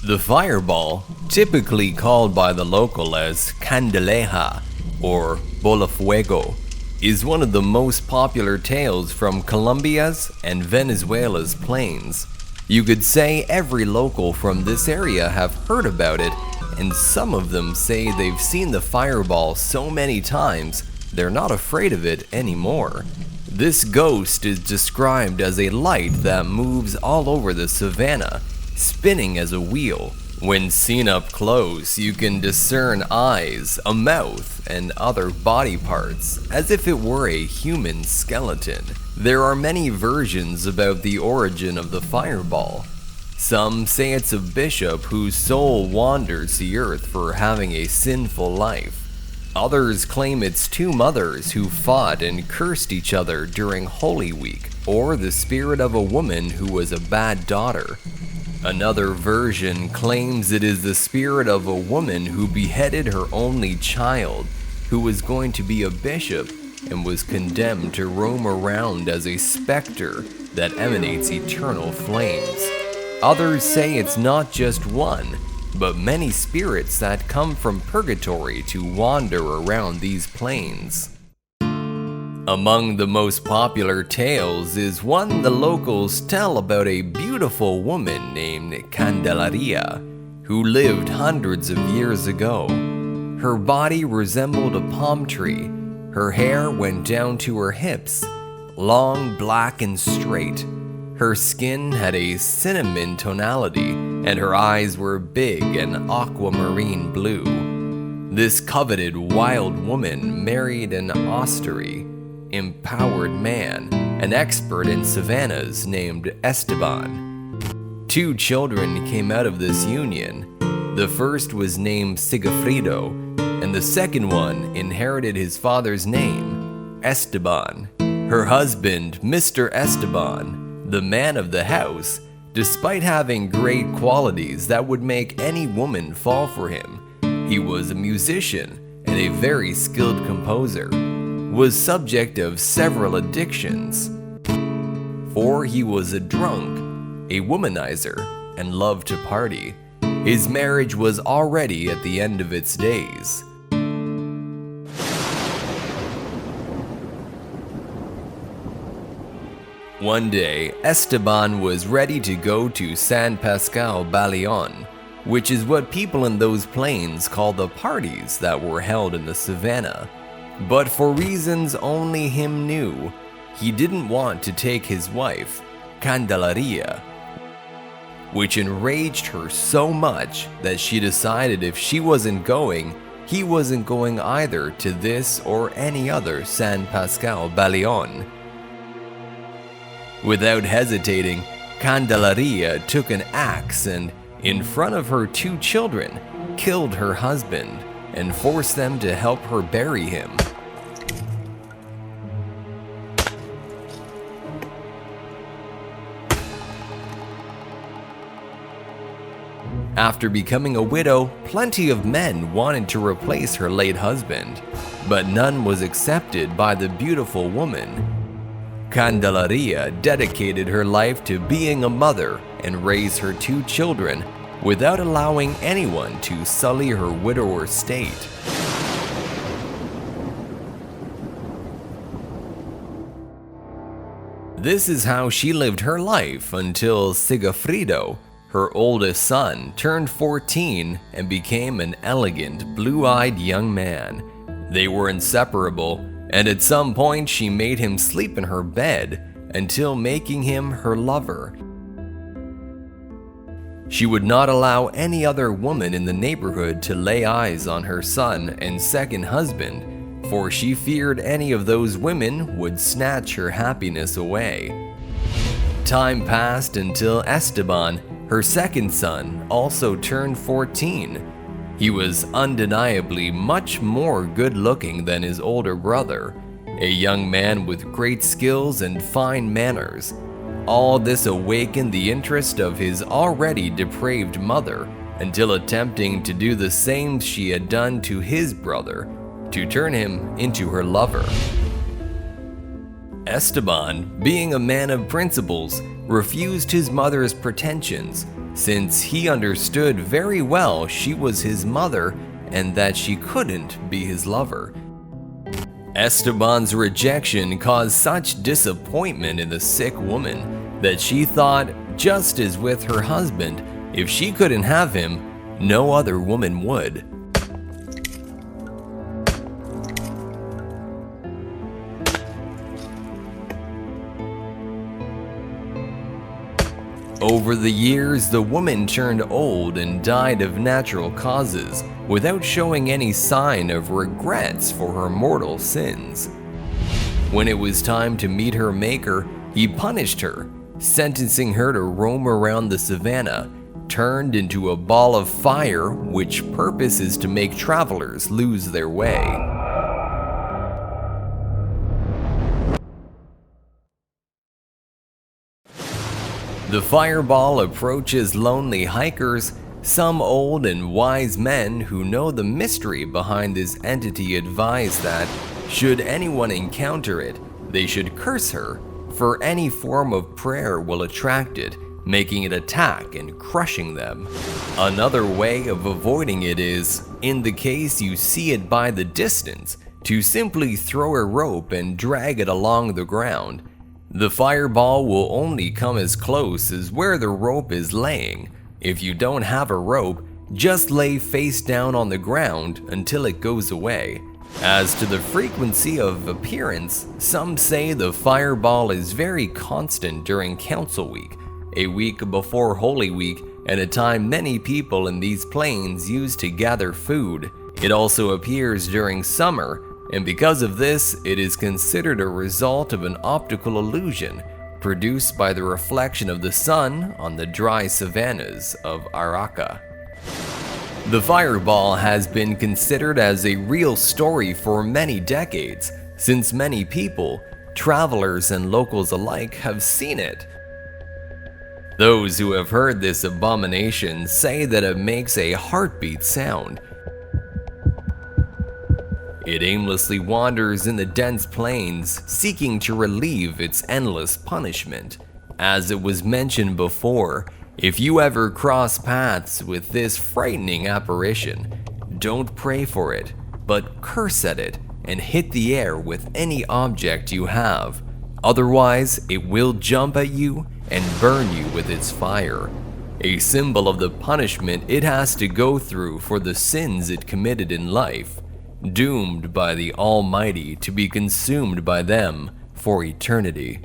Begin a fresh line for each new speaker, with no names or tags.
The fireball, typically called by the local as Candileja or Bolefuego, is one of the most popular tales from Colombia's and Venezuela's plains. You could say every local from this area have heard about it, and some of them say they've seen the fireball so many times they're not afraid of it anymore. This ghost is described as a light that moves all over the savannah, spinning as a wheel. When seen up close, you can discern eyes, a mouth, and other body parts, as if it were a human skeleton. There are many versions about the origin of the fireball. Some say it's a bishop whose soul wanders the earth for having a sinful life. Others claim it's two mothers who fought and cursed each other during Holy Week, or the spirit of a woman who was a bad daughter. Another version claims it is the spirit of a woman who beheaded her only child, who was going to be a bishop and was condemned to roam around as a specter that emanates eternal flames. Others say it's not just one, but many spirits that come from purgatory to wander around these plains. Among the most popular tales is one the locals tell about a beautiful woman named Candelaria, who lived hundreds of years ago. Her body resembled a palm tree. Her hair went down to her hips, long, black, and straight. Her skin had a cinnamon tonality, and her eyes were big and aquamarine blue. This coveted wild woman married an ostary, empowered man, an expert in savannas named Esteban. 2 children came out of this union. The first was named Sigifrido, and the second one inherited his father's name, Esteban. Her husband, Mr. Esteban, the man of the house, despite having great qualities that would make any woman fall for him, he was a musician and a very skilled composer, was subject of several addictions. For he was a drunk, a womanizer, and loved to party. His marriage was already at the end of its days. One day, Esteban was ready to go to San Pascual Baleon, which is what people in those plains call the parties that were held in the savannah. But for reasons only him knew, he didn't want to take his wife, Candelaria, which enraged her so much that she decided if she wasn't going, he wasn't going either to this or any other San Pascual Baleon. Without hesitating, Candelaria took an axe and, in front of her 2 children, killed her husband and forced them to help her bury him. After becoming a widow, plenty of men wanted to replace her late husband, but none was accepted by the beautiful woman. Candelaria dedicated her life to being a mother and raise her 2 children without allowing anyone to sully her widower state. This is how she lived her life until Sigifrido, her oldest son, turned 14 and became an elegant, blue-eyed young man. They were inseparable, and at some point she made him sleep in her bed until making him her lover. She would not allow any other woman in the neighborhood to lay eyes on her son and second husband, for she feared any of those women would snatch her happiness away. Time passed until Esteban, her second son, also turned 14. He was undeniably much more good-looking than his older brother, a young man with great skills and fine manners. All this awakened the interest of his already depraved mother, until attempting to do the same she had done to his brother, to turn him into her lover. Esteban, being a man of principles, refused his mother's pretensions, since he understood very well she was his mother and that she couldn't be his lover. Esteban's rejection caused such disappointment in the sick woman that she thought, just as with her husband, if she couldn't have him, no other woman would. Over the years, the woman turned old and died of natural causes without showing any sign of regrets for her mortal sins. When it was time to meet her maker, he punished her, sentencing her to roam around the savannah, turned into a ball of fire, which purpose is to make travelers lose their way. The fireball approaches lonely hikers. Some old and wise men who know the mystery behind this entity advise that, should anyone encounter it, they should curse her, for any form of prayer will attract it, making it attack and crushing them. Another way of avoiding it is, in the case you see it by the distance, to simply throw a rope and drag it along the ground. The fireball will only come as close as where the rope is laying. If you don't have a rope, just lay face down on the ground until it goes away. As to the frequency of appearance, some say the fireball is very constant during Council Week, a week before Holy Week, and a time many people in these plains use to gather food. It also appears during summer, and because of this, it is considered a result of an optical illusion produced by the reflection of the sun on the dry savannas of Araka. The fireball has been considered as a real story for many decades, since many people, travelers and locals alike, have seen it. Those who have heard this abomination say that it makes a heartbeat sound. It aimlessly wanders in the dense plains, seeking to relieve its endless punishment. As it was mentioned before, if you ever cross paths with this frightening apparition, don't pray for it, but curse at it and hit the air with any object you have. Otherwise, it will jump at you and burn you with its fire, a symbol of the punishment it has to go through for the sins it committed in life, doomed by the Almighty to be consumed by them for eternity.